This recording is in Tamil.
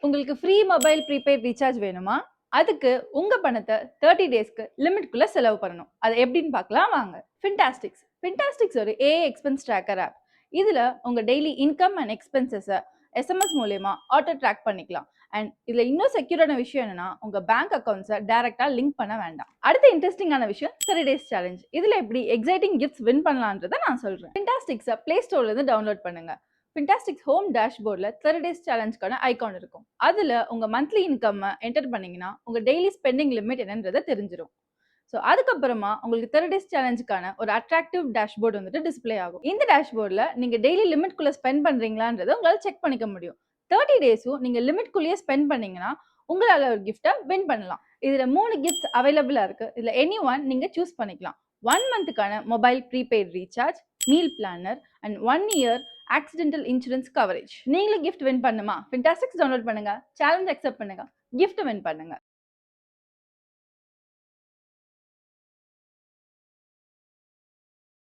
உங்களுக்கு ஃப்ரீ மொபைல் ப்ரீபெய்ட் ரீசார்ஜ் வேணுமா? அதுக்கு உங்க பணத்த 30 டேஸ்க்கு லிமிட்குள்ள செலவு பண்ணணும். அது எப்படின்னு பார்க்கலாம் வாங்க. ஃபின்டாஸ்டிக்ஸ். ஃபின்டாஸ்டிக்ஸ் ஒரு ஏஐ எக்ஸ்பென்ஸ் ட்ராக்கர் ஆப். இதுல உங்க daily income and expenses SMS மூலியமா ஆட்டோ ட்ராக் பண்ணிக்கலாம். அண்ட் இதுல இன்னும் செக்யூரான விஷயம் என்னன்னா, உங்க பேங்க் அக்கவுண்ட்ஸை டைரக்டா லிங்க் பண்ண வேண்டாம். அடுத்த இன்ட்ரெஸ்டிங்கான விஷயம் 30 டேஸ் சேலஞ்ச். இதுல எப்படி எக்ஸைட்டிங் கிஃப்ட்ஸ் வின் பண்ணலான்றதை நான் சொல்றேன். ஃபின்டாஸ்டிக்ஸை பிளே ஸ்டோர்ல இருந்து டவுன்லோட் பண்ணுங்க. ஃபின்டாஸ்டிக்ஸ் ஹோம் டேஷ்போர்டில் 30 டேஸ் சேலஞ்சுக்கான ஐகான் இருக்கும். அதில் உங்கள் மந்த்லி இன்கம் என்டர் பண்ணீங்கன்னா உங்கள் டெய்லி ஸ்பெண்டிங் லிமிட் என்னன்றதை தெரிஞ்சிடும். ஸோ அதுக்கப்புறமா உங்களுக்கு 30 டேஸ் சேலஞ்சுக்கான ஒரு அட்ராக்டிவ் டேஷ்போர்டு வந்துட்டு டிஸ்பிளே ஆகும். இந்த டேஷ்போர்டில் நீங்கள் டெய்லி லிமிட்குள்ளே ஸ்பெண்ட் பண்ணுறீங்களான்றதை உங்களால் செக் பண்ணிக்க முடியும். 30 டேஸும் நீங்கள் லிமிட்குள்ளேயே ஸ்பெண்ட் பண்ணீங்கன்னா உங்களால் ஒரு கிஃப்ட்டை வின் பண்ணலாம். இதில் 3 கிஃப்ட்ஸ் அவைலபிளாக இருக்குது. இதில் எனி ஒன் நீங்கள் சூஸ் பண்ணிக்கலாம். 1 மந்த்துக்கான mobile prepaid recharge, meal planner and 1 year accidental insurance coverage. நீங்களும் கிஃப்ட் வின் பண்ணுமா? ஃபின்டாஸ்டிக்ஸ் டவுன்லோட் பண்ணுங்க, சேலஞ்ச் அக்செப்ட் பண்ணுங்க, கிஃப்ட் வின் பண்ணுங்க.